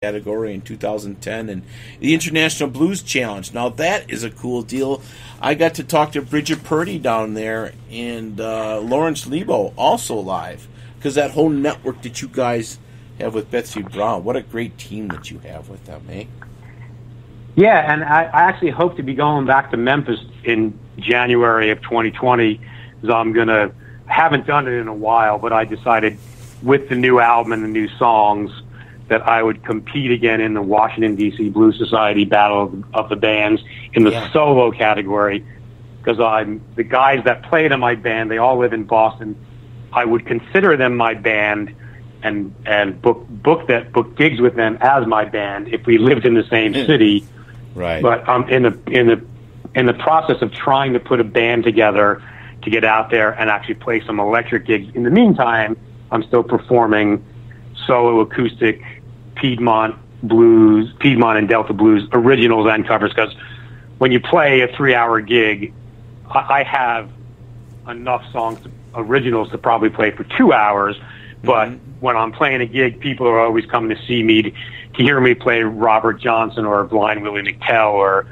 category in 2010, and the International Blues Challenge. Now that is a cool deal. I got to talk to Bridget Purdy down there, and Lawrence Lebo also live, because that whole network that you guys have with Betsy Brown, what a great team that you have with them, eh? Yeah, and I actually hope to be going back to Memphis in January of 2020, because haven't done it in a while, but I decided with the new album and the new songs that I would compete again in the Washington, D.C. Blues Society Battle of the Bands in the solo category, because the guys that played in my band, they all live in Boston. I would consider them my band and book gigs with them as my band if we lived in the same city. Right. But I'm in the process of trying to put a band together to get out there and actually play some electric gigs. In the meantime, I'm still performing solo acoustic Piedmont and Delta blues originals and covers, because when you play a 3-hour gig, I have enough originals to probably play for 2 hours, but when I'm playing a gig, people are always coming to see me to hear me play Robert Johnson or Blind Willie McTell or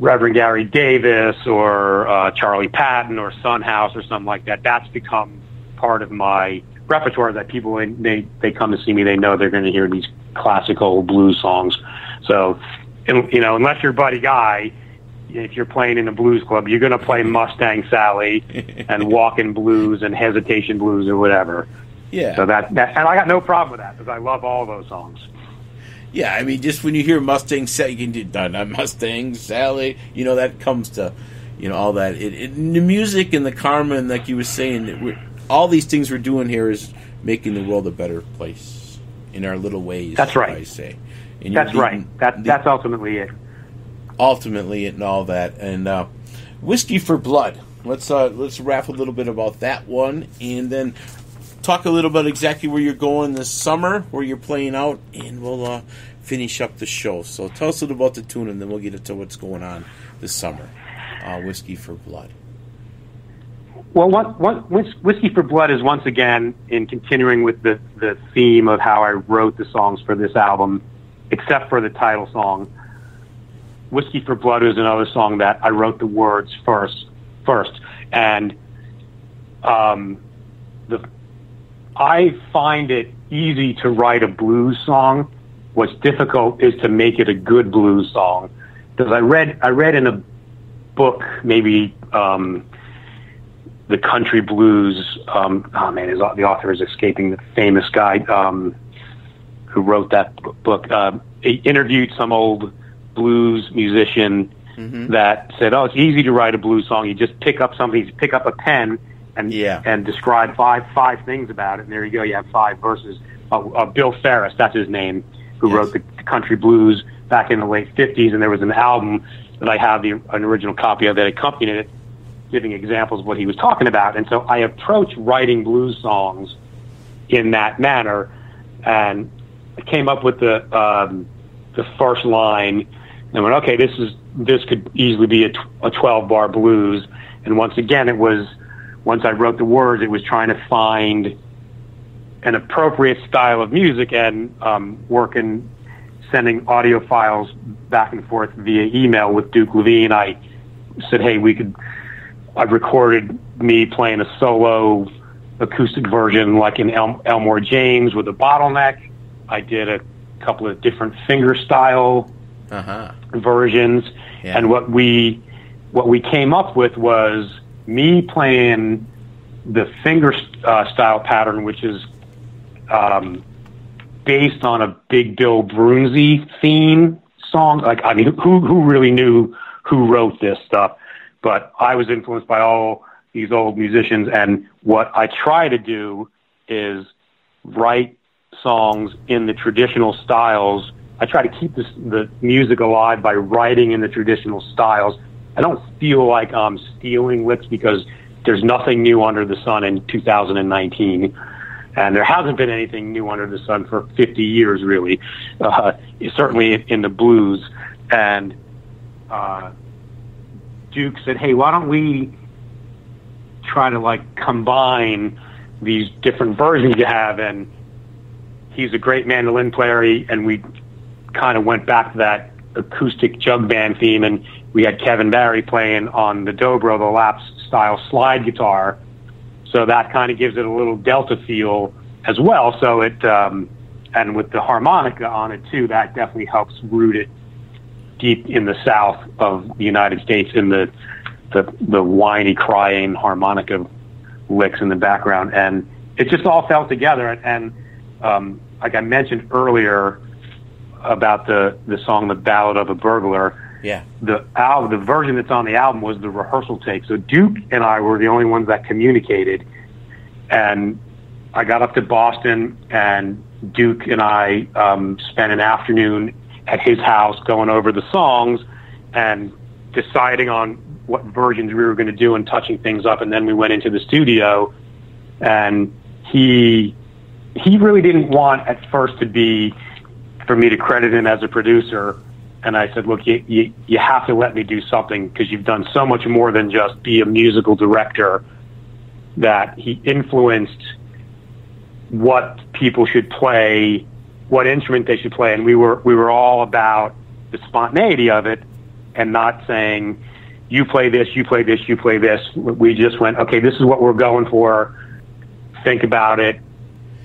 Reverend Gary Davis or Charlie Patton or Son House or something like that. That's become part of my repertoire, that people, they come to see me, they know they're going to hear these classical blues songs. So, unless you're Buddy Guy, if you're playing in a blues club, you're going to play Mustang Sally and Walkin' Blues and Hesitation Blues or whatever. Yeah. So and I got no problem with that, because I love all those songs. Yeah, I mean, just when you hear Mustang Sally, you can do Mustang Sally, that comes to, all that. The music and the karma, and like you were saying, all these things we're doing here is making the world a better place in our little ways. That's right. I say. And that's right. That's ultimately it. Ultimately it and all that. And Whiskey for Blood. Let's wrap a little bit about that one, and then talk a little bit exactly where you're going this summer, where you're playing out, and we'll finish up the show. So tell us a little about the tune, and then we'll get into what's going on this summer. Whiskey for Blood. Well, Whiskey for Blood is once again in continuing with the theme of how I wrote the songs for this album, except for the title song. Whiskey for Blood is another song that I wrote the words first, and I find it easy to write a blues song. What's difficult is to make it a good blues song, because I read in a book, maybe the Country Blues. The author is escaping, the famous guy who wrote that book. He interviewed some old blues musician that said, "Oh, it's easy to write a blues song. You just pick up a pen and describe five things about it, and there you go. You have 5 verses." Bill Ferris, that's his name, who wrote the Country Blues back in the late '50s, and there was an album that I have an original copy of that accompanied it, giving examples of what he was talking about. And so I approached writing blues songs in that manner, and I came up with the first line, and went, okay, this could easily be a 12-bar blues. And once again, once I wrote the words, it was trying to find an appropriate style of music, and sending audio files back and forth via email with Duke Levine. I said, hey, I've recorded me playing a solo acoustic version like in Elmore James with a bottleneck. I did a couple of different finger style versions. Yeah. And what we came up with was me playing the finger style pattern, which is based on a Big Bill Broonzy theme song. Who really knew who wrote this stuff? But I was influenced by all these old musicians, and what I try to do is write songs in the traditional styles. I try to keep the music alive by writing in the traditional styles. I don't feel like I'm stealing licks, because there's nothing new under the sun in 2019. And there hasn't been anything new under the sun for 50 years, really, certainly in the blues. And Duke said, hey, why don't we try to combine these different versions you have? And he's a great mandolin player, and we kind of went back to that acoustic jug band theme, and we had Kevin Barry playing on the dobro, the lap style slide guitar. So that kind of gives it a little Delta feel as well. So it, and with the harmonica on it too, that definitely helps root it deep in the south of the United States in the whiny, crying harmonica licks in the background. And it just all fell together. And like I mentioned earlier about the song, The Ballad of a Burglar, yeah, the version that's on the album was the rehearsal take. So Duke and I were the only ones that communicated. And I got up to Boston, and Duke and I spent an afternoon at his house going over the songs and deciding on what versions we were going to do and touching things up. And then we went into the studio, and he really didn't want at first to be for me to credit him as a producer. And I said, look, you have to let me do something, because you've done so much more than just be a musical director. That he influenced what people should play, what instrument they should play, and we were all about the spontaneity of it, and not saying, you play this, you play this, you play this. We just went, okay, this is what we're going for. Think about it.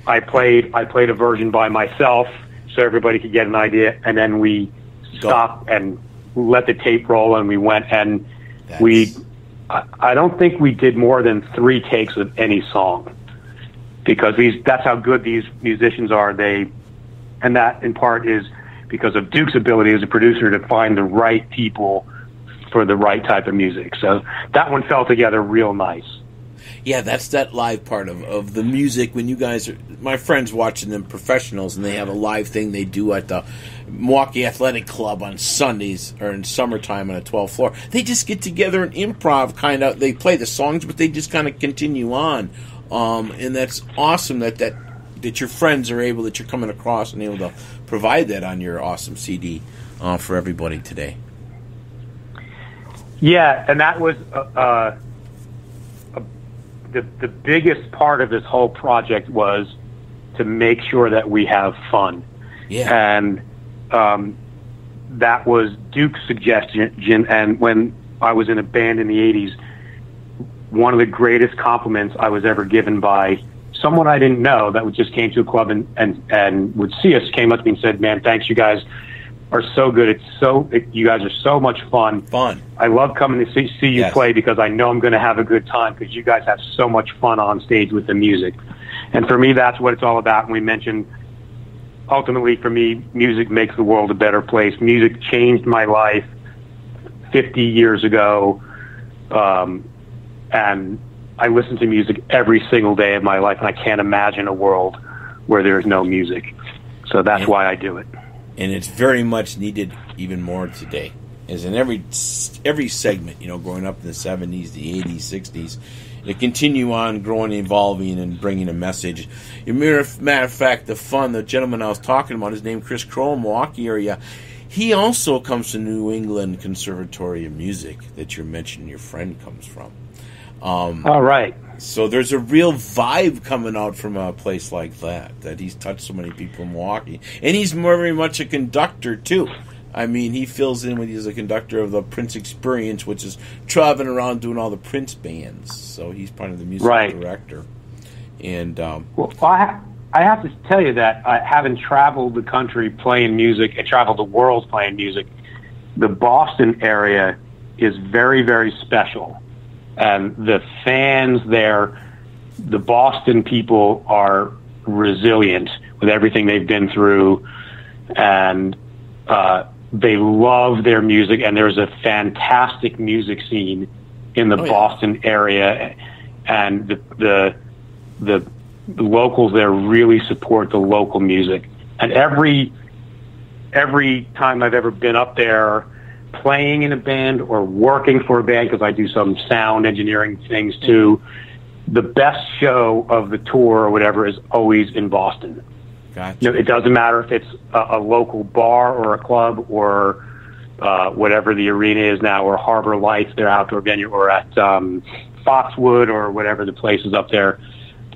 I played a version by myself so everybody could get an idea, and then we stopped and let the tape roll, and we went, and I don't think we did more than 3 takes of any song, because that's how good these musicians are. And that in part is because of Duke's ability as a producer to find the right people for the right type of music. So that one fell together real nice. Yeah, that's that live part of the music. When you guys are, my friends watching them professionals, and they have a live thing they do at the Milwaukee Athletic Club on Sundays or in summertime on a 12th floor. They just get together and improv kind of. They play the songs, but they just kind of continue on. And that's awesome that your friends are able, that you're coming across and able to provide that on your awesome CD for everybody today. Yeah, and that was the biggest part of this whole project was to make sure that we have fun. Yeah. And that was Duke's suggestion. And when I was in a band in the 80s, one of the greatest compliments I was ever given by someone I didn't know that just came to a club and would see us, came up to me and said, man, thanks, you guys are so good. You guys are so much fun. I love coming to see you play, because I know I'm going to have a good time, because you guys have so much fun on stage with the music. And for me, that's what it's all about. And we mentioned, ultimately for me, music makes the world a better place. Music changed my life 50 years ago. And I listen to music every single day of my life, and I can't imagine a world where there's no music. So that's why I do it. And it's very much needed even more today. As in every segment, growing up in the 70s, the 80s, 60s, to continue on growing, evolving, and bringing a message. Matter of fact, the gentleman I was talking about, his name Chris Crow, Milwaukee area, he also comes to New England Conservatory of Music that you're mentioning your friend comes from. All right. So there's a real vibe coming out from a place like that he's touched so many people in Milwaukee. And he's very much a conductor, too. I mean, he fills in when he's a conductor of the Prince Experience, which is traveling around doing all the Prince bands. So he's part of the music director. And I have to tell you that having traveled the country playing music and traveled the world playing music, the Boston area is very, very special. And the fans there, the Boston people are resilient with everything they've been through, and they love their music, and there's a fantastic music scene in the Boston area, and the locals there really support the local music. And every time I've ever been up there playing in a band or working for a band, because I do some sound engineering things too, the best show of the tour or whatever is always in Boston. Gotcha. It doesn't matter if it's a local bar or a club or whatever the arena is now, or Harbor Lights, their outdoor venue, or at Foxwood or whatever the place is up there.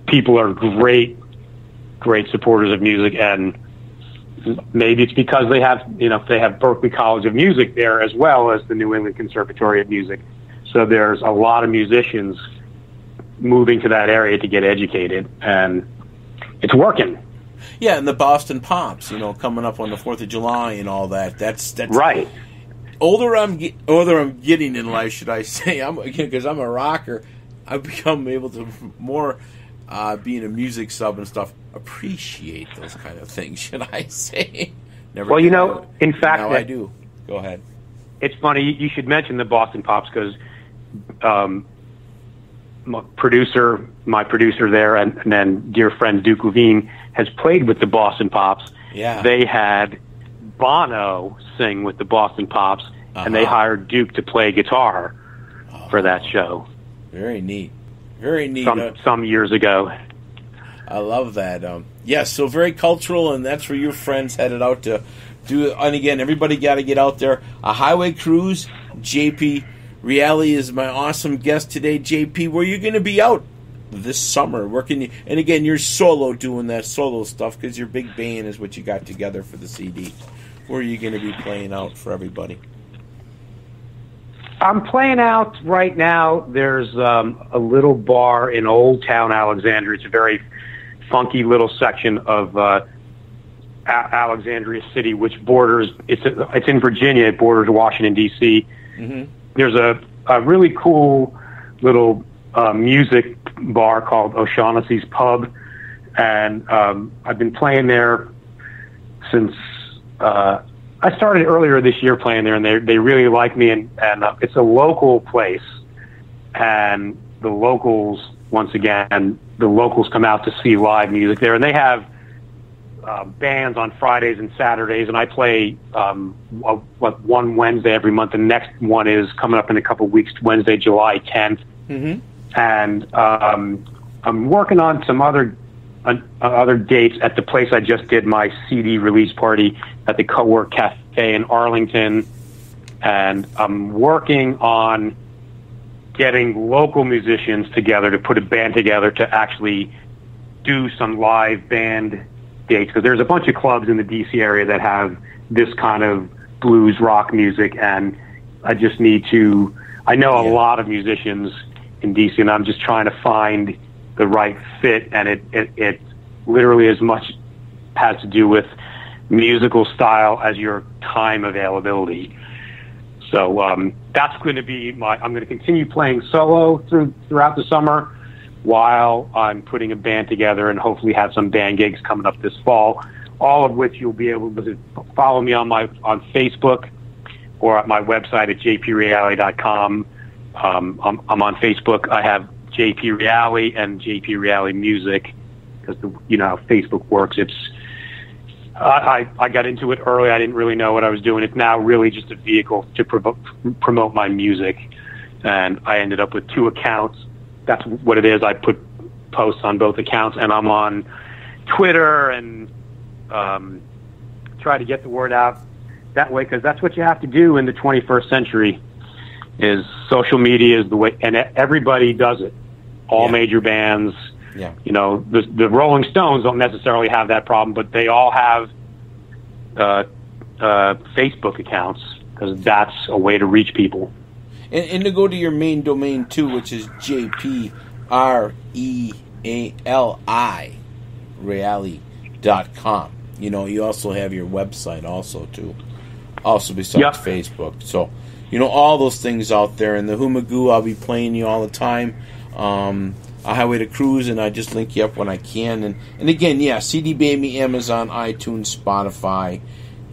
People are great great supporters of music, and maybe it's because they have Berklee College of Music there as well as the New England Conservatory of Music. So there's a lot of musicians moving to that area to get educated, and it's working. Yeah, and the Boston Pops, coming up on the 4th of July and all that. That's right. Older I'm getting in life, should I say? Because I'm a rocker, I've become able to more, being a music sub and stuff, appreciate those kind of things, should I say? Well, in fact, now I do. Go ahead. It's funny you should mention the Boston Pops because my producer there, and then dear friend Duke Levine has played with the Boston Pops. Yeah, they had Bono sing with the Boston Pops, and they hired Duke to play guitar for that show. Very neat. Very neat. Some years ago. I love that. Yes, so very cultural, and that's where your friends headed out to do. And again, everybody got to get out there. A highway cruise. JP Reali is my awesome guest today. JP, where are you going to be out this summer? Where can you? And again, you're solo doing that solo stuff because your big band is what you got together for the CD. Where are you going to be playing out for everybody? I'm playing out right now. There's a little bar in Old Town Alexandria. It's a very funky little section of Alexandria City, which borders. It's in Virginia. It borders Washington D.C. Mm-hmm. There's a really cool little music bar called O'Shaughnessy's Pub, and I've been playing there since. I started earlier this year playing there, and they really like me, and it's a local place, and the locals come out to see live music there, and they have bands on Fridays and Saturdays, and I play one Wednesday every month. The next one is coming up in a couple of weeks, Wednesday, July 10th, mm-hmm. And I'm working on some other dates at the place I just did my CD release party at the Co-work Cafe in Arlington, and I'm working on getting local musicians together to put a band together to actually do some live band dates, because there's a bunch of clubs in the DC area that have this kind of blues rock music, and I just need to. I know a lot of musicians in DC, and I'm just trying to find the right fit, and it literally as much has to do with musical style as your time availability. So that's going to be I'm going to continue playing solo throughout the summer while I'm putting a band together, and hopefully have some band gigs coming up this fall, all of which you'll be able to follow me on Facebook or at my website at jpreali.com. I'm on Facebook. I have JP Reali and JP Reali Music, because how Facebook works. I got into it early. I didn't really know what I was doing. It's now really just a vehicle to promote my music, and I ended up with 2 accounts. That's what it is. I put posts on both accounts, and I'm on Twitter and try to get the word out that way, because that's what you have to do in the 21st century. Is social media is the way, and everybody does it. All major bands. Yeah. The Rolling Stones don't necessarily have that problem, but they all have Facebook accounts, because that's a way to reach people. And to go to your main domain too, which is JPREALI Reali.com. You also have your website also too. Also besides Facebook. So, all those things out there. And the Magoo, I'll be playing you all the time. A Highway to Cruise, and I just link you up when I can. And again, CD Baby, Amazon, iTunes, Spotify,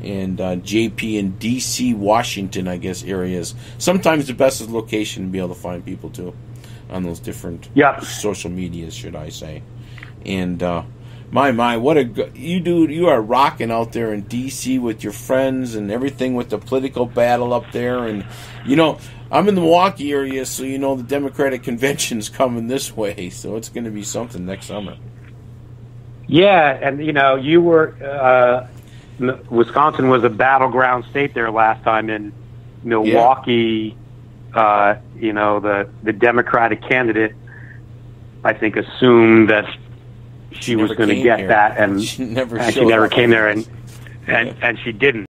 and JP in D.C., Washington, I guess, areas. Sometimes the best location to be able to find people, too, on those different social medias, should I say. And my, what you are rocking out there in D.C. with your friends and everything with the political battle up there. And, I'm in the Milwaukee area, so the Democratic convention's coming this way, so it's going to be something next summer. Yeah, and you were Wisconsin was a battleground state there last time. In Milwaukee, the Democratic candidate, I think, assumed that she was going to get here. that, and she never and she showed never up. came there, and she didn't.